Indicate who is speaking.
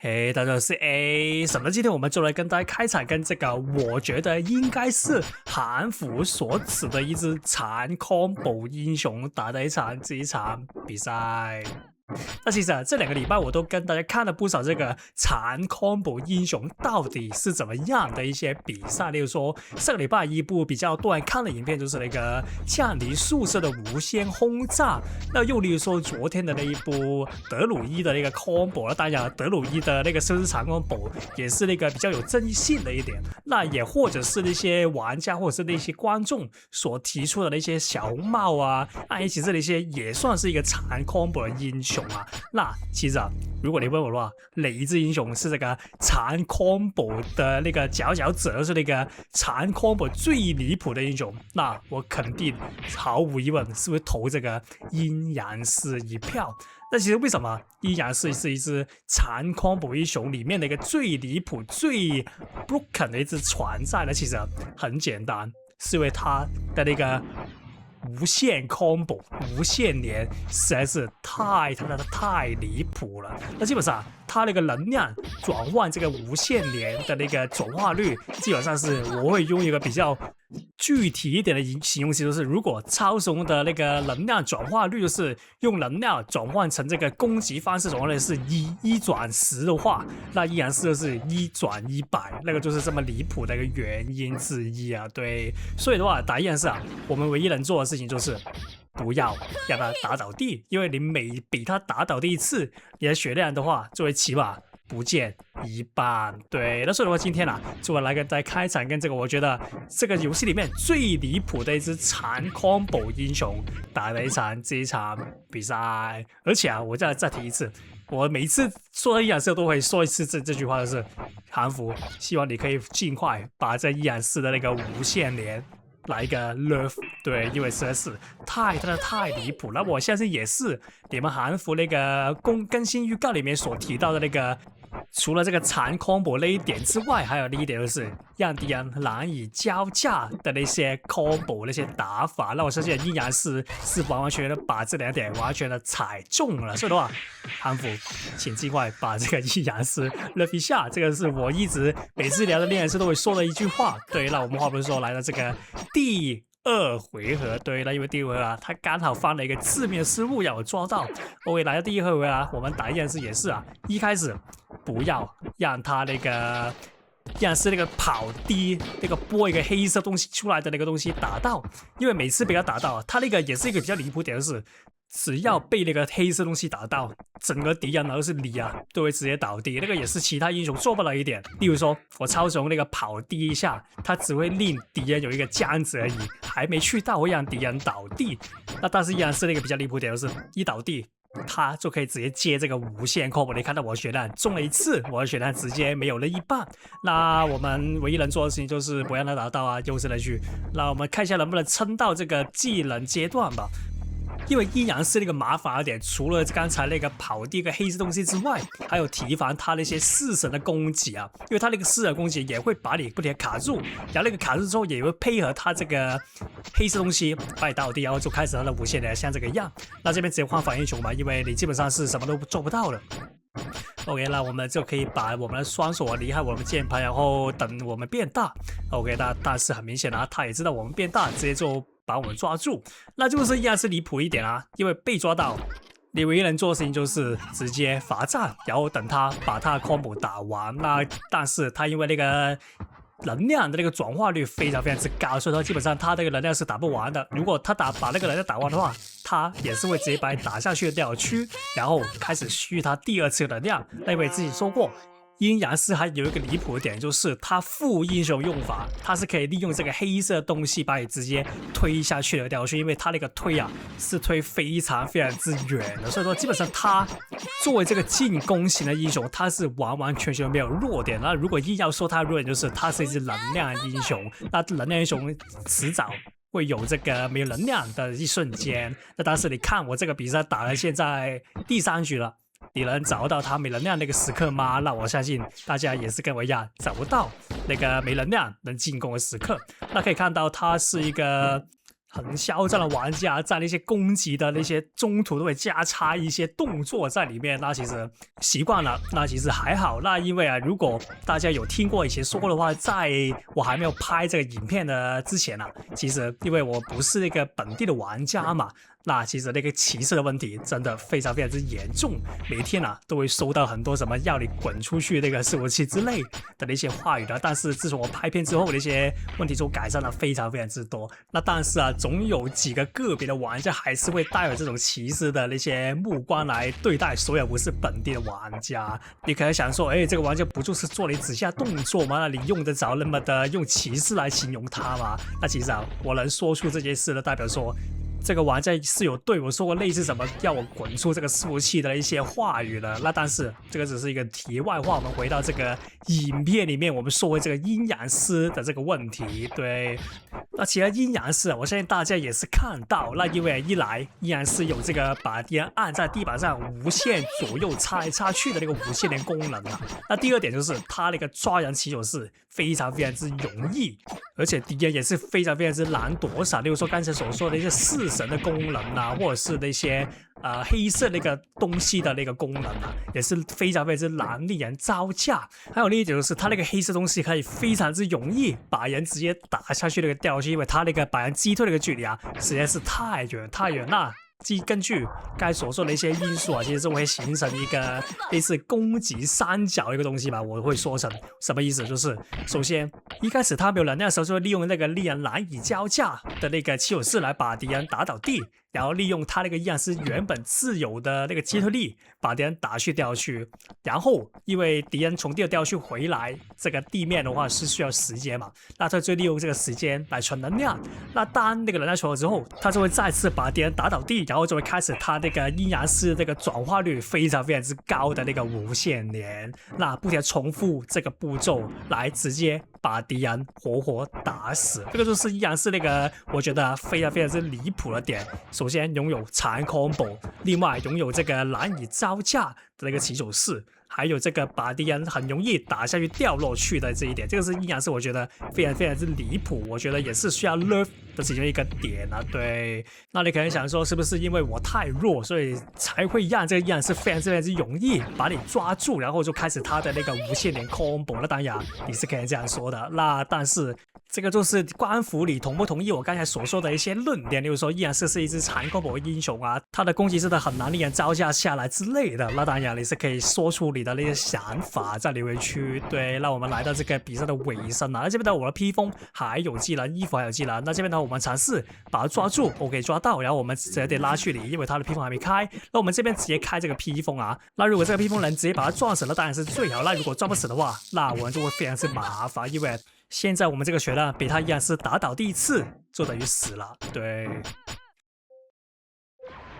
Speaker 1: 嘿，大家好，我是 A 什麼？今天我們就來跟大家開場，跟這個我覺得應該是韓服所指的一支殘 combo 英雄打的這一場比賽。那其實這兩個禮拜我都跟大家看了不少這個殘 combo 英雄到底是怎麼樣的一些比賽，例如說上個禮拜一部比較多人看的影片就是那個降臨宿舍的無限轟炸，那又例如說昨天的那一部德魯伊的那個 combo， 那當然德魯伊的那個生日殘 combo 也是那個比較有爭議性的一點，那也或者是那些玩家或者是那些觀眾所提出的那些小紅帽啊，那其實那些也算是一個殘 combo 的英雄。那其實如果你問我的話，哪一支英雄是這個殘 combo 的那個佼佼者，是那個殘 combo 最離譜的英雄，那我肯定毫無疑問是會投這個陰陽師一票。那其實為什麼陰陽師是一支殘 combo 英雄裡面的一個最離譜、最 broken 的一支存在呢？其實很簡單，是因為他的那個無限 combo 無限連實在是太離譜了。那基本上它那個能量轉換這個無限連的那個轉化率，基本上是我會用一個比較具體一點的形容詞，就是如果超雄的那個能量轉化率就是用能量轉換成這個攻擊方式轉化率是1轉10的話，那陰陽師就是1轉100，那個就是這麼離譜的一個原因之一啊。對，所以的話打陰陽師啊，我們唯一能做的事情就是不要讓他打倒地，因為你每比他打倒地一次，你的血量的話就會起碼不見一半。對，那所以的話今天啊，就來跟大家開場，跟這個我覺得這個遊戲裡面最離譜的一支殘 combo 英雄打了這一場比賽。而且啊，我再提一次，我每一次說到陰陽師都會說一次這句話，就是韓服希望你可以盡快把這陰陽師的那個無限連來一個 nerf， 對，因為實在是太離譜了。我相信也是你們韓服那個更新預告裡面所提到的那個，除了這個殘 combo 那一點之外，還有另一點就是讓敵人難以招架的那些 combo 那些打法。那我相信陰陽師是完完全全的把這兩點完全的踩中了。所以的話，韓服請盡快把這個陰陽師 nerf 一下，這個是我一直每次聊的陰陽師都會說的一句話。對，那我們話不是說來到這個第2回合，對，那因為第2回合啊，他剛好犯了一個致命失誤，讓我抓到。OK， 來到第1回合啊，我們打陰陽師也是啊，一開始不要讓他那個陰陽師那個跑低，那個播一個黑色東西出來的那個東西打到，因為每次被他打到，他那個也是一個比較離譜點，就是只要被那個黑色東西打到，整個敵人而是你啊，都會直接倒地。那個也是其他英雄做不了一點。例如說，我超雄那個跑低一下，他只會令敵人有一個這樣子而已，還沒去到會讓敵人倒地。那但是依然是那個比較離譜點，就是一倒地，他就可以直接接這個無限 combo。你看到我血量中了一次，我的血量直接沒有了一半。那我們唯一能做的事情就是不讓他打到啊，又是那句。那我們看一下能不能撐到這個技能階段吧。因為陰陽師那個麻煩的點，除了剛才那個跑第一個黑色東西之外，還有提防他那些式神的攻擊啊，因為他那個式神攻擊也會把你不停卡住，然後那個卡住之後也會配合他這個黑色東西把你倒地，然後就開始他的無限連像這個樣。那這邊直接換反英雄吧，因為你基本上是什麼都做不到了。OK， 那我們就可以把我們的雙手離開我們鍵盤，然後等我們變大。OK， 但是很明顯啊，他也知道我們變大，直接就把我們抓住，那就是依然是離譜一點啊，因為被抓到，你唯一能做的事情就是直接罰站，然後等他把他的 combo 打完。那但是他因為那個能量的那個轉化率非常之高，所以說基本上他這個能量是打不完的。如果他把那個能量打完的話，他也是会直接把你打下去的掉区，然後開始續他第2次能量。那因為自己說過，陰陽師還有一個離譜的點，就是他副英雄用法，他是可以利用這個黑色的東西把你直接推下去的掉區，因為他那個推啊是推非常之遠的，所以說基本上他作為這個進攻型的英雄，他是完完全全沒有弱點。那如果硬要說他弱點，就是他是一隻能量英雄，那能量英雄遲早會有這個沒有能量的一瞬間。那但是你看我這個比賽打了現在第3局了，你能找到他沒能量那個時刻嗎？那我相信大家也是跟我一樣找不到那個沒能量能進攻的時刻。那可以看到他是一個很囂張的玩家，在那些攻擊的那些中途都會加插一些動作在裡面，那其實習慣了，那其實還好。那因為啊，如果大家有聽過以前說過的話，在我還沒有拍這個影片的之前啊，其實因為我不是那個本地的玩家嘛，那其實那個歧視的問題真的非常非常之嚴重，每天啊都會收到很多什麼要你滾出去那個伺服器之類的那些話語的。但是自從我拍片之後，那些問題就改善了非常非常之多。那但是啊，總有幾個個別的玩家還是會帶有這種歧視的那些目光來對待所有不是本地的玩家。你可能想說，哎，這個玩家不就是做了幾下動作嗎？那你用得着那麼的用歧視來形容他嗎？那其實啊，我能說出這件事的，代表說這個玩家是有對我說過類似什麼要我滾出這個伺服器的一些話語的。那但是這個只是一個題外話，我們回到這個影片裡面，我們說回這個陰陽師的這個問題。對，那其實陰陽師我相信大家也是看到，那因為一來陰陽師有這個把敵人按在地板上無限左右擦來擦去的那個無限連功能啊。那第二點就是他那個抓人起手是非常非常之容易，而且敵人也是非常非常之難躲閃。例如說剛才所說的一些弒神的功能啊，或者是那些黑色那個東西的那個功能啊，也是非常非常之難令人招架。還有另一點就是，它那個黑色東西可以非常之容易把人直接打下去那個掉下去，因為它那個把人擊退那個距離啊，實在是太遠太遠了。根據剛才所說的一些因素啊，其實是會形成一個類似攻擊三角一個東西吧。我會說成什麼意思？就是首先一開始他沒有能量的時候，就會利用那個令人難以招架的那個起手式來把敵人打倒地，然後利用他那個陰陽師原本自有的那個擊退力把敵人打去掉去。然後因為敵人從地掉去回來，這個地面的話是需要時間嘛，那他就利用這個時間來存能量。那當那個能量存了之後，他就會再次把敵人打倒地，然後就會開始他那個陰陽師那個轉化率非常非常之高的那個無限連，那不停重複這個步驟來直接把敵人活活打死。這個就是陰陽師那個我覺得非常非常之離譜的點。首先擁有殘 combo， 另外擁有這個難以招架的那個起手式，還有這個把敵人很容易打下去掉落去的這一點，這個是陰陽師我覺得非常非常之離譜，我覺得也是需要 nerf 的其中一個點啊。對，那你可能想說，是不是因為我太弱，所以才會讓這個陰陽師非常非常之容易把你抓住，然後就開始他的那個無限連 combo？ 那當然你是可以這樣說的，那但是這個就是關乎你同不同意我剛才所說的一些論點，例如說陰陽師是一隻殘 combo 的英雄啊，他的攻擊真的很難令人招架下來之類的。那當然你是可以說出你的那些想法在留言區。對，那我們來到這個比賽的尾聲了。那這邊呢，我的披風還有技能，衣服還有技能。那這邊呢，我們嘗試把它抓住 ，OK 抓到，然後我們直接得拉距離，因為他的披風還沒開。那我們這邊直接開這個披風啊。那如果這個披風能直接把它撞死，那當然是最好。那如果撞不死的話，那我們就會非常之麻煩，因為現在我們這個血量被他陰陽師打倒第一次就等於死了。對。